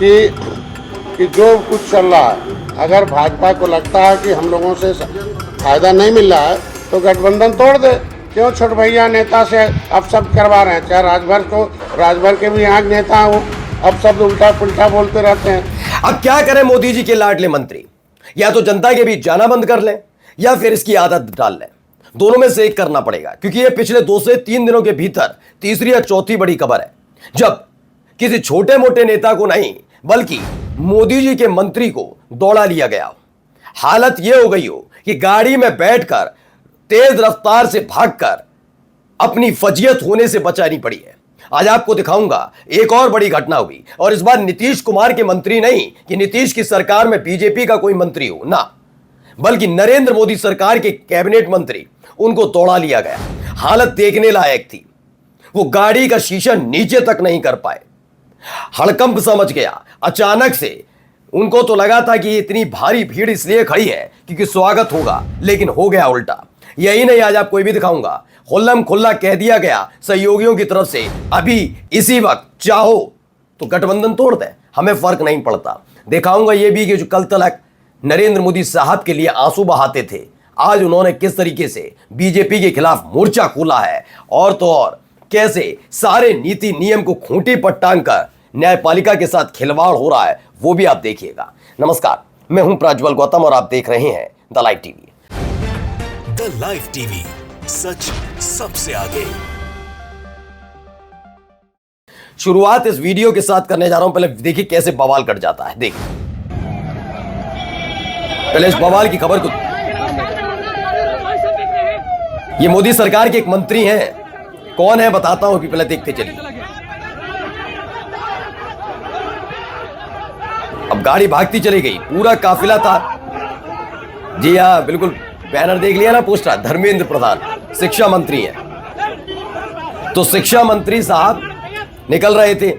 कि जो कुछ चल रहा है, अगर भाजपा को लगता है कि हम लोगों से फायदा नहीं मिल रहा है तो गठबंधन तोड़ दे। क्यों छोट भैया नेता से अब सब करवा रहे हैं? चाहे राजभर के भी यहाँ नेता हो, अब सब उल्टा पुल्टा बोलते रहते हैं। अब क्या करें मोदी जी के लाडले मंत्री? या तो जनता के बीच जाना बंद कर लें या फिर इसकी आदत डाल लें। दोनों में से एक करना पड़ेगा, क्योंकि ये पिछले 2 से 3 दिनों के भीतर तीसरी या चौथी बड़ी खबर है जब किसी छोटे मोटे नेता को नहीं बल्कि मोदी जी के मंत्री को दौड़ा लिया गया। हालत यह हो गई हो कि गाड़ी में बैठकर तेज रफ्तार से भागकर अपनी फजियत होने से बचानी पड़ी है। आज आपको दिखाऊंगा एक और बड़ी घटना हुई, और इस बार नीतीश कुमार के मंत्री नहीं कि नीतीश की सरकार में बीजेपी का कोई मंत्री हो ना, बल्कि नरेंद्र मोदी सरकार के कैबिनेट मंत्री, उनको दौड़ा लिया गया। हालत देखने लायक थी। वो गाड़ी का शीशा नीचे तक नहीं कर पाए। हड़कंप समझ गया। अचानक से उनको तो लगा था कि इतनी भारी भीड़ इसलिए खड़ी है क्योंकि स्वागत होगा, लेकिन हो गया उल्टा। यही नहीं, आज आपको भी दिखाऊंगा। खुल्लम खुल्ला कह दिया गया सहयोगियों की तरफ से, अभी इसी वक्त चाहो तो गठबंधन तोड़ दे, हमें फर्क नहीं पड़ता। दिखाऊंगा ये भी कि जो कल तक नरेंद्र मोदी साहब के लिए आंसू बहाते थे, आज उन्होंने किस तरीके से बीजेपी के खिलाफ मोर्चा खोला है, और तो और कैसे सारे नीति नियम को खूंटी पर टांग कर न्यायपालिका के साथ खिलवाड़ हो रहा है, वो भी आप देखिएगा। नमस्कार, मैं हूं प्रज्वल गौतम और आप देख रहे हैं the live TV. The live TV, सच सबसे आगे। शुरुआत इस वीडियो के साथ करने जा रहा हूं। पहले देखिए कैसे बवाल कट जाता है। देखिए पहले इस बवाल की खबर को। ये मोदी सरकार के एक मंत्री हैं, कौन है बताता हूं कि पहले देखते चलिए। अब गाड़ी भागती चली गई, पूरा काफिला था। जी हाँ, बिल्कुल, बैनर देख लिया ना, पोस्टर, धर्मेंद्र प्रधान शिक्षा मंत्री हैं। तो शिक्षा मंत्री साहब निकल रहे थे,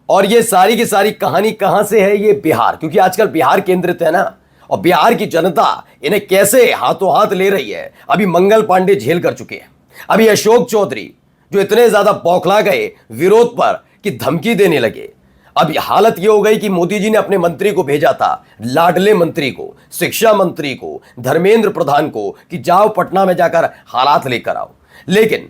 और ये सारी की सारी कहानी कहां से है? ये बिहार, क्योंकि आजकल बिहार केंद्रित है ना, और बिहार की जनता इन्हें कैसे हाथों हाथ ले रही है, अभी मंगल पांडे झेल कर चुके हैं। अभी अशोक चौधरी जो इतने ज्यादा बौखला गए विरोध पर कि धमकी देने लगे। अब हालत यह हो गई कि मोदी जी ने अपने मंत्री को भेजा था, लाडले मंत्री को, शिक्षा मंत्री को, धर्मेंद्र प्रधान को, कि जाओ पटना में जाकर हालात लेकर आओ। लेकिन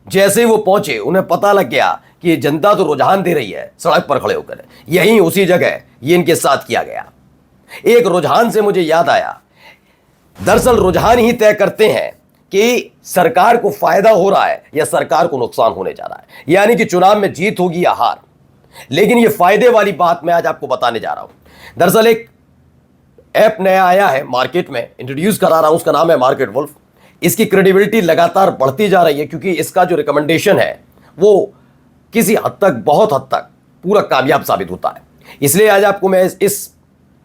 जैसे ही वो पहुंचे, उन्हें पता लग गया कि ये जनता तो रुझान दे रही है सड़क पर खड़े होकर। यहीं उसी जगह ये इनके साथ किया गया। एक रुझान से मुझे याद आया, दरअसल रुझान ही तय करते हैं कि सरकार को फायदा हो रहा है या सरकार को नुकसान होने जा रहा है, यानी कि चुनाव में जीत होगी या हार। लेकिन ये फायदे वाली बात मैं आज आपको बताने जा रहा हूं। दरअसल एक ऐप नया आया है मार्केट में, इंट्रोड्यूस करा रहा हूं, उसका नाम है मार्केट वुल्फ। इसकी क्रेडिबिलिटी लगातार बढ़ती जा रही है, क्योंकि इसका जो रिकमेंडेशन है वो किसी हद तक, बहुत हद तक पूरा कामयाब साबित होता है। इसलिए आज आपको मैं इस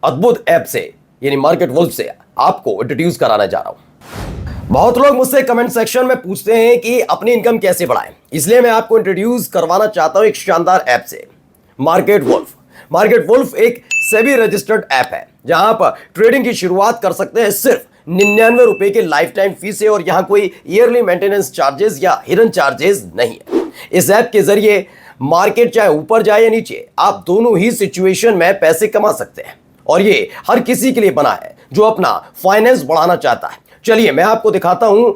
अद्भुत ऐप से, यानी मार्केट वुल्फ से, आपको इंट्रोड्यूस कराने जा रहा हूं। बहुत लोग मुझसे कमेंट सेक्शन में पूछते हैं कि अपनी इनकम कैसे बढ़ाएं, इसलिए मैं आपको इंट्रोड्यूस करवाना चाहता हूं एक शानदार ऐप से, मार्केट वुल्फ। मार्केट वुल्फ एक सेबी रजिस्टर्ड ऐप है, जहां पर ट्रेडिंग की शुरुआत कर सकते हैं सिर्फ 99 रुपए के लाइफ टाइम फी से, और यहां कोई ईयरली मेंटेनेंस चार्जेस या हिडन चार्जेस नहीं है। इस ऐप के जरिए मार्केट चाहे ऊपर जाए या नीचे, आप दोनों ही सिचुएशन में पैसे कमा सकते हैं, और ये हर किसी के लिए बना है जो अपना फाइनेंस बढ़ाना चाहता है। चलिए मैं आपको दिखाता हूं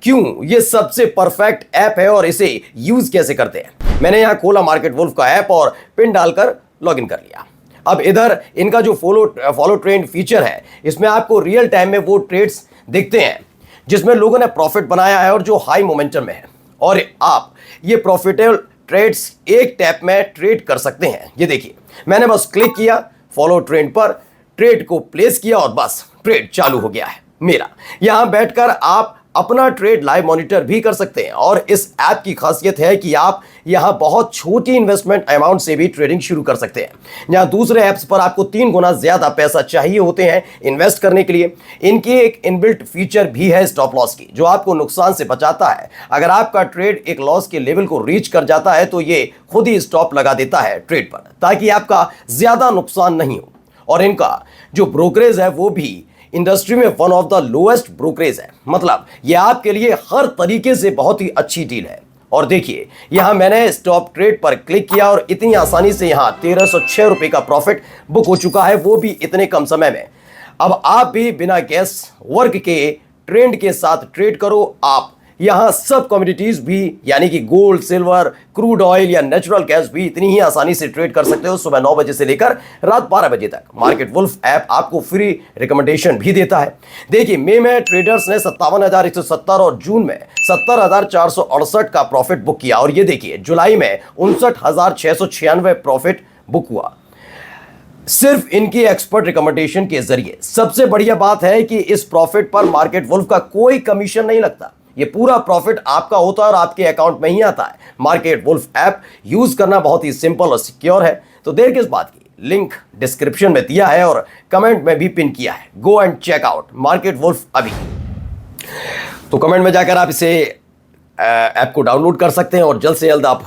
क्यों ये सबसे परफेक्ट ऐप है और इसे यूज कैसे करते हैं। मैंने यहां खोला मार्केट वुल्फ का ऐप और पिन डालकर लॉगिन कर लिया। अब इधर इनका जो फॉलो ट्रेंड फीचर है, इसमें आपको रियल टाइम में वो ट्रेड्स दिखते हैं जिसमें लोगों ने प्रॉफिट बनाया है और जो हाई मोमेंटम में है, और आप ये प्रॉफिटेबल ट्रेड्स एक टैप में ट्रेड कर सकते हैं। ये देखिए, मैंने बस क्लिक किया फॉलो ट्रेंड पर, ट्रेड को प्लेस किया और बस ट्रेड चालू हो गया है मेरा। यहां बैठकर आप अपना ट्रेड लाइव मॉनिटर भी कर सकते हैं, और इस ऐप की खासियत है कि आप यहां बहुत छोटी इन्वेस्टमेंट अमाउंट से भी ट्रेडिंग शुरू कर सकते हैं, जहां दूसरे ऐप्स पर आपको 3 गुना ज्यादा पैसा चाहिए होते हैं इन्वेस्ट करने के लिए। इनकी एक इनबिल्ट फीचर भी है स्टॉप लॉस की, जो आपको नुकसान से बचाता है। अगर आपका ट्रेड एक लॉस के लेवल को रीच कर जाता है तो ये खुद ही स्टॉप लगा देता है ट्रेड पर, ताकि आपका ज्यादा नुकसान नहीं हो। और इनका जो ब्रोकरेज है वो भी इंडस्ट्री में one of the lowest brokerage है। मतलब ये आपके लिए हर तरीके से बहुत ही अच्छी डील है। और देखिए यहां मैंने स्टॉप ट्रेड पर क्लिक किया और इतनी आसानी से यहां 1306 रुपए का प्रॉफिट बुक हो चुका है, वो भी इतने कम समय में। अब आप भी बिना गैस वर्क के ट्रेंड के साथ ट्रेड करो। आप यहां सब कमोडिटीज भी यानी कि गोल्ड, सिल्वर, क्रूड ऑयल या नेचुरल गैस भी इतनी ही आसानी से ट्रेड कर सकते हो सुबह 9 बजे से लेकर रात 12 बजे तक। मार्केट वुल्फ ऐप आपको फ्री रिकमेंडेशन भी देता है। देखिए मई में ट्रेडर्स ने 57,170 और जून में 70,468 का प्रॉफिट बुक किया और ये देखिए जुलाई में 59,696 प्रॉफिट बुक हुआ सिर्फ इनकी एक्सपर्ट रिकमेंडेशन के जरिए। सबसे बढ़िया बात है कि इस प्रॉफिट पर मार्केट वुल्फ का कोई कमीशन नहीं लगता, ये पूरा प्रॉफिट आपका होता है और आपके अकाउंट में ही आता है। मार्केट वुल्फ ऐप यूज करना बहुत ही सिंपल और सिक्योर है, तो देर किस बात की, लिंक डिस्क्रिप्शन में दिया है और कमेंट में भी पिन किया है। Go and check out market wolf अभी। तो कमेंट में जाकर आप इसे ऐप को डाउनलोड कर सकते हैं और जल्द से जल्द आप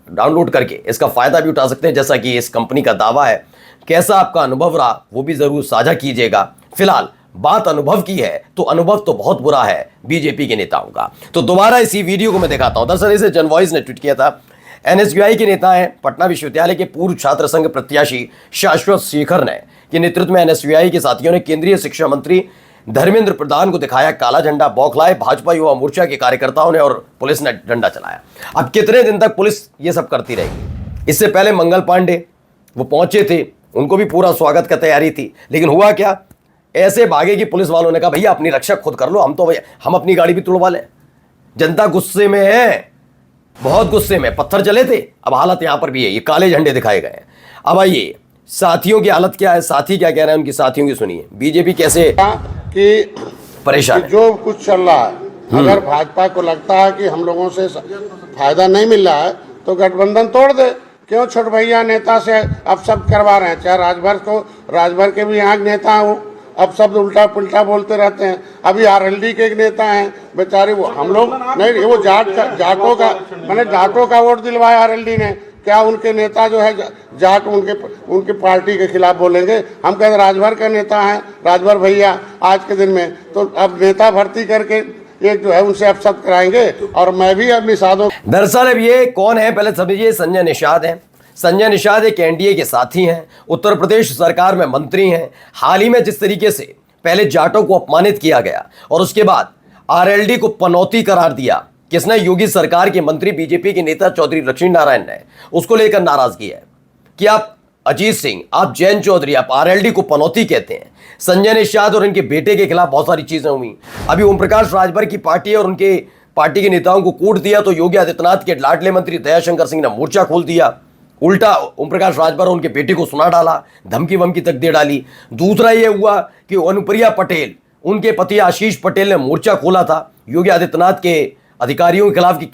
डाउनलोड करके इसका फायदा भी उठा सकते हैं जैसा कि इस कंपनी का दावा है। कैसा आपका अनुभव रहा वो भी जरूर साझा कीजिएगा। फिलहाल बात अनुभव की है तो अनुभव तो बहुत बुरा है बीजेपी के नेताओं का। तो दोबारा इसी वीडियो को मैं दिखाता हूं। दरअसल इसे जनवॉइस ने ट्वीट किया था। एनएसयूआई के नेता हैं पटना विश्वविद्यालय के पूर्व छात्र संघ प्रत्याशी शाश्वत शेखर ने के नेतृत्व में एनएसयूआई के साथियों ने केंद्रीय शिक्षा मंत्री धर्मेंद्र प्रधान को दिखाया काला झंडा, बौखलाए भाजपा युवा मोर्चा के कार्यकर्ताओं ने और पुलिस ने डंडा चलाया। अब कितने दिन तक पुलिस ये सब करती रहेगी? इससे पहले मंगल पांडे वो पहुंचे थे, उनको भी पूरा स्वागत का तैयारी थी, लेकिन हुआ क्या, ऐसे भागे कि पुलिस वालों ने कहा भैया अपनी रक्षा खुद कर लो, हम अपनी गाड़ी भी तुड़वा लें। जनता गुस्से में है, बहुत गुस्से में, पत्थर चले थे। अब हालत यहां पर भी है, ये काले झंडे दिखाए गए हैं। अब आइए साथियों की हालत क्या है, साथी क्या कह रहे हैं उनकी साथियों की सुनिए। बीजेपी कैसे कि परेशान है। जो कुछ चल रहा है, अगर भाजपा को लगता है कि हम लोगों से फायदा नहीं मिल रहा है तो गठबंधन तोड़ दे। क्यों छोट भैया नेता से अब सब करवा रहे हैं? चाहे राजभर के भी यहाँ नेता हूँ, अब सब उल्टा पुल्टा बोलते रहते हैं। अभी आरएलडी के एक नेता हैं बेचारे, वो हम लोग नहीं, वो जाटों का वोट दिलवाया आरएलडी ने। क्या उनके नेता जो है जाट उनके पार्टी के खिलाफ बोलेंगे? हम कहते राजभर का नेता है, राजभर भैया आज के दिन में, तो अब नेता भर्ती करके एक जो है उनसे अपशब्द कराएंगे और मैं भी अब निषादों। दरअसल अब ये कौन है पहले समझिए। संजय निषाद हैं। संजय निषाद एक एनडीए के साथी हैं, उत्तर प्रदेश सरकार में मंत्री हैं। हाल ही में जिस तरीके से पहले जाटों को अपमानित किया गया और उसके बाद आरएलडी को पनौती करार दिया, किसने? योगी सरकार के मंत्री बीजेपी के नेता चौधरी लक्ष्मी नारायण ने उसको लेकर नाराजगी है कि आप अजीत सिंह, आप जयंत चौधरी, आप आरएलडी को पनौती कहते हैं। संजय निषाद और इनके बेटे के खिलाफ बहुत सारी चीजें हुई। अभी ओम प्रकाश राजभर की पार्टी और उनके पार्टी के नेताओं को कूट दिया तो योगी आदित्यनाथ के लाडले मंत्री दयाशंकर सिंह ने मोर्चा खोल दिया। उल्टा ओम प्रकाश राजभर और उनके बेटे को सुना डाला, धमकी वमकी तक दे डाली। दूसरा ये हुआ कि अनुप्रिया पटेल, उनके पति आशीष पटेल ने मोर्चा खोला था योगी आदित्यनाथ के अधिकारियों के खिलाफ कि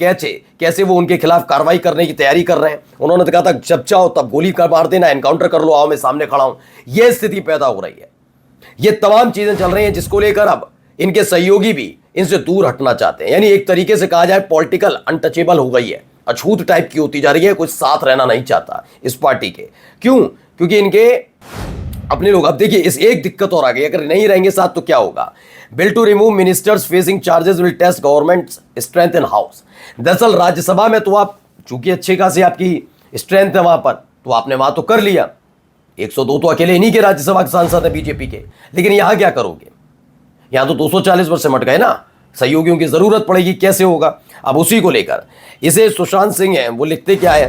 कैसे वो उनके खिलाफ कार्रवाई करने की तैयारी कर रहे हैं। उन्होंने तो कहा था जब चाहो तब गोली कर मार देना, एनकाउंटर कर लो, आओ मैं सामने खड़ा हूं। यह स्थिति पैदा हो रही है। ये तमाम चीजें चल रही हैं जिसको लेकर अब इनके सहयोगी भी इनसे दूर हटना चाहते हैं। यानी एक तरीके से कहा जाए पॉलिटिकल अनटचेबल हो गई है, अछूत टाइप की होती जा रही है। कुछ साथ रहना नहीं चाहता इस पार्टी के। क्यों? क्योंकि इनके अपने लोग। अब देखिए इस एक दिक्कत और आ गई, अगर नहीं रहेंगे साथ तो क्या होगा? Bill to remove ministers facing charges will test government strength in house. दरअसल राज्यसभा में तो आप चूंकि अच्छे खासी आपकी स्ट्रेंथ है वहां पर, तो आपने वहां तो कर लिया। 102 तो अकेले इन्हीं के राज्यसभा के सांसद है बीजेपी के, लेकिन यहां क्या करोगे? यहां तो 240 वर्ष सिमट गए ना, सहयोगियों की जरूरत पड़ेगी, कैसे होगा? अब उसी को लेकर इसे सुशांत सिंह है, वो लिखते क्या है,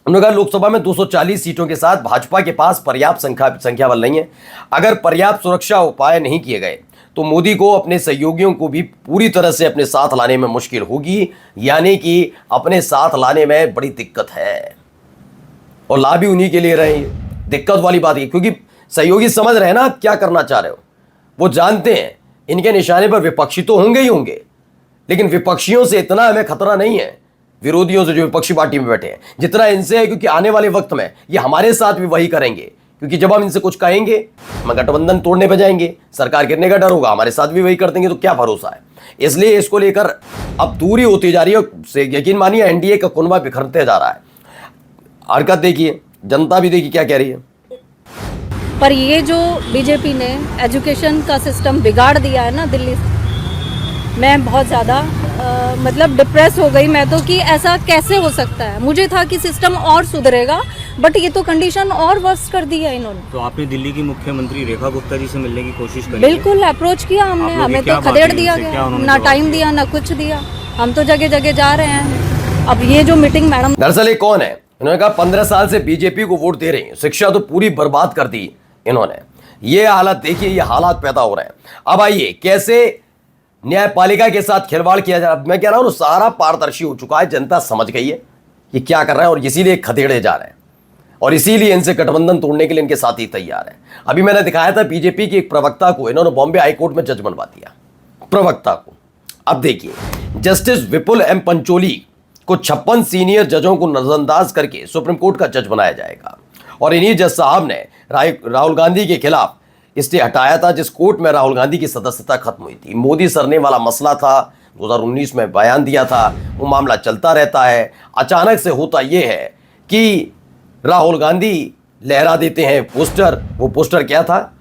उन्होंने कहा लोकसभा में 240 सीटों के साथ भाजपा के पास पर्याप्त संख्या बल नहीं है। अगर पर्याप्त सुरक्षा उपाय नहीं किए गए तो मोदी को अपने सहयोगियों को भी पूरी तरह से अपने साथ लाने में मुश्किल होगी। यानी कि अपने साथ लाने में बड़ी दिक्कत है और ला भी उन्हीं के लिए रहे। दिक्कत वाली बात है क्योंकि सहयोगी समझ रहे हैं ना आप क्या करना चाह रहे हो। वो जानते हैं इनके निशाने पर विपक्षी तो होंगे ही होंगे, लेकिन विपक्षियों से इतना हमें खतरा नहीं है, विरोधियों से जो विपक्षी पार्टी में बैठे हैं, जितना इनसे है। क्योंकि आने वाले वक्त में ये हमारे साथ भी वही करेंगे, क्योंकि जब हम इनसे कुछ कहेंगे हम गठबंधन तोड़ने पे जाएंगे, सरकार गिरने का डर होगा, हमारे साथ भी वही कर देंगे, तो क्या भरोसा है। इसलिए इसको लेकर अब दूरी होती जा रही है। यकीन मानिए एनडीए का कुनबा बिखरते जा रहा है। हरकत देखिए, जनता भी देखिए क्या कह रही है। पर ये जो बीजेपी ने एजुकेशन का सिस्टम बिगाड़ दिया है ना दिल्ली में, बहुत ज़्यादा मतलब डिप्रेस हो गई मैं तो कि ऐसा कैसे हो सकता है। मुझे था कि सिस्टम और सुधरेगा, बट ये तो कंडीशन और वर्स्ट कर दी है इन्होंने। तो आपने दिल्ली की मुख्यमंत्री रेखा गुप्ता जी से मिलने की कोशिश करी? बिल्कुल अप्रोच किया हमने, आप लोग हमें की क्या तो खदेड़ बात हुई दिया उनसे? क्या गया, उन्होंने ना जवाब टाइम दिया ना कुछ दिया। हम तो जगह जगह जा रहे हैं। अब ये जो मीटिंग मैडम, दरअसल ये कौन है? इन्होंने कहा 15 साल से बीजेपी को वोट दे रही है, शिक्षा तो पूरी बर्बाद कर दी इन्होंने। ये हालत देखिए, ये हालात पैदा हो रहे हैं। अब आइए कैसे न्यायपालिका के साथ खिलवाड़ किया जा रहा है। मैं कह रहा हूं सारा पारदर्शी हो चुका है, जनता समझ गई है कि क्या कर रहा है और इसीलिए खदेड़े जा रहे हैं और इसीलिए इनसे गठबंधन तोड़ने के लिए इनके साथ ही तैयार है। अभी मैंने दिखाया था बीजेपी की एक प्रवक्ता को इन्होंने बॉम्बे हाईकोर्ट में जज बनवा दिया, प्रवक्ता को। अब देखिए, जस्टिस विपुल एम पंचोली को 56 सीनियर जजों को नजरअंदाज करके सुप्रीम कोर्ट का जज बनाया जाएगा। और इन्हीं जज साहब ने राहुल गांधी के खिलाफ स्टे हटाया था, जिस कोर्ट में राहुल गांधी की सदस्यता खत्म हुई थी। मोदी सरने वाला मसला था, 2019 में बयान दिया था, वो मामला चलता रहता है। अचानक से होता यह है कि राहुल गांधी लहरा देते हैं पोस्टर। वो पोस्टर क्या था?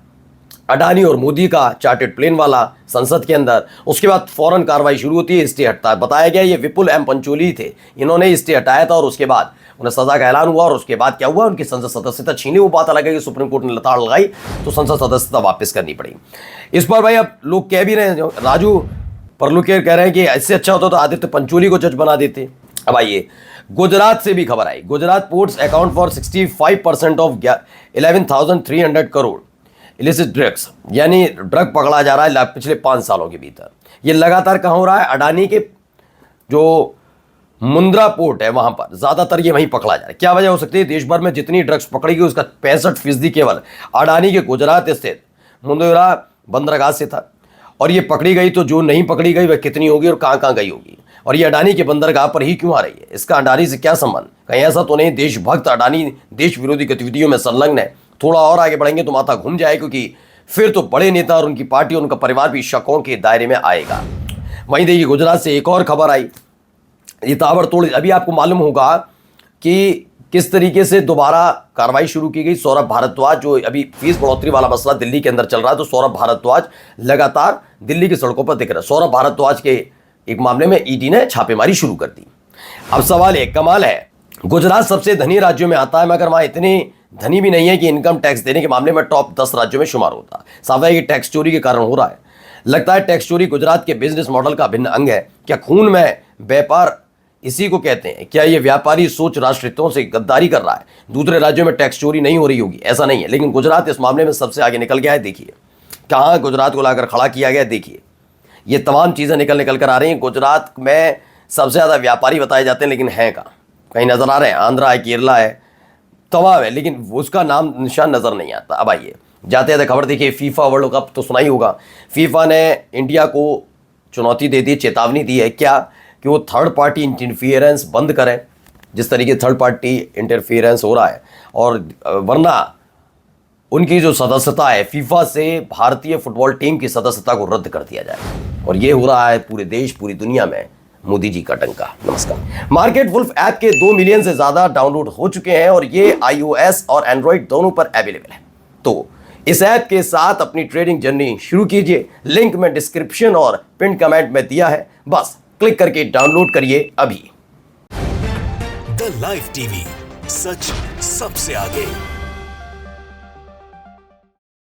अडानी और मोदी का चार्टेड प्लेन वाला संसद के अंदर। उसके बाद फौरन कार्रवाई शुरू होती है, स्टे हटता है। बताया गया ये विपुल एम पंचोली थे, इन्होंने स्टे हटाया था और उसके बाद उन्हें सजा का ऐलान हुआ। और उसके बाद क्या हुआ? उनकी संसद सदस्यता छीनी। वो बात अलग है कि सुप्रीम कोर्ट ने लताड़ लगाई तो संसद सदस्यता वापस करनी पड़ी। इस पर भाई अब लोग कह भी रहे हैं, राजू परलुकेर कह रहे हैं कि इससे अच्छा होता तो आदित्य पंचोली को जज बना देते। अब आइए, गुजरात से भी खबर आई। Gujarat ports account for 65% of 11,300 crore illicit drugs, यानी ड्रग पकड़ा जा रहा है पिछले 5 सालों के भीतर। ये लगातार कहाँ हो रहा है? अडानी के जो मुंद्रा पोर्ट है वहां पर ज्यादातर ये वहीं पकड़ा जा रहा है। क्या वजह हो सकती है? देश भर में जितनी ड्रग्स पकड़ी गई उसका 65% केवल अडानी के गुजरात स्थित मुंद्रा बंदरगाह से था। और ये पकड़ी गई तो जो नहीं पकड़ी गई वह कितनी होगी और कहां कहां गई होगी? और ये अडानी के बंदरगाह पर ही क्यों आ रही है? इसका अडानी से क्या संबंध? कहीं ऐसा तो नहीं देशभक्त अडानी देश विरोधी गतिविधियों में संलग्न है? थोड़ा और आगे बढ़ेंगे तो माथा घूम जाए, क्योंकि फिर तो बड़े नेता और उनकी पार्टी और उनका परिवार भी शकों के दायरे में आएगा। वहीं देखिए, गुजरात से एक और खबर आई, ये ताबड़तोड़। अभी आपको मालूम होगा कि किस तरीके से दोबारा कार्रवाई शुरू की गई। सौरभ भारद्वाज, जो अभी फीस बढ़ोतरी वाला मसला दिल्ली के अंदर चल रहा है, तो सौरभ भारद्वाज लगातार दिल्ली की सड़कों पर दिख रहा है। सौरभ भारद्वाज के एक मामले में ईडी ने छापेमारी शुरू कर दी। अब सवाल है, कमाल है, गुजरात सबसे धनी राज्यों में आता है, मगर वहां इतने धनी भी नहीं है कि इनकम टैक्स देने के मामले में टॉप 10 राज्यों में शुमार होता। साफ है कि टैक्स चोरी के कारण हो रहा है। लगता है टैक्स चोरी गुजरात के बिजनेस मॉडल का भिन्न अंग है। क्या खून में व्यापार इसी को कहते हैं? क्या ये व्यापारी सोच राष्ट्र हितों से गद्दारी कर रहा है? दूसरे राज्यों में टैक्स चोरी नहीं हो रही होगी, ऐसा नहीं है, लेकिन गुजरात इस मामले में सबसे आगे निकल गया है। देखिए कहाँ गुजरात को लाकर खड़ा किया गया। देखिए ये तमाम चीज़ें निकल कर आ रही हैं। गुजरात में सबसे ज़्यादा व्यापारी बताए जाते हैं, लेकिन हैं कहीं नज़र आ रहे हैं? आंध्रा है, केरला है, तमाम है, लेकिन उसका नाम निशान नज़र नहीं आता। अब आइए जाते जाते खबर देखिए, फीफा वर्ल्ड कप तो सुना ही होगा। फीफा ने इंडिया को चुनौती दे दी, चेतावनी दी है क्या कि वो थर्ड पार्टी इंटरफियरेंस बंद करें, जिस तरीके थर्ड पार्टी इंटरफियरेंस हो रहा है, और वरना उनकी जो सदस्यता है फीफा से भारतीय फुटबॉल टीम की सदस्यता को रद्द कर दिया जाए। और ये हो रहा है पूरे देश पूरी दुनिया में मोदी जी का टंका। नमस्कार। मार्केट वुल्फ ऐप के 2 मिलियन से ज्यादा डाउनलोड हो चुके हैं और ये iOS और एंड्रॉइड दोनों पर अवेलेबल है। तो इस ऐप के साथ अपनी ट्रेडिंग जर्नी शुरू कीजिए। लिंक में डिस्क्रिप्शन और पिन कमेंट में दिया है, बस क्लिक करके डाउनलोड करिए अभी। द लाइव टीवी, सच सबसे आगे।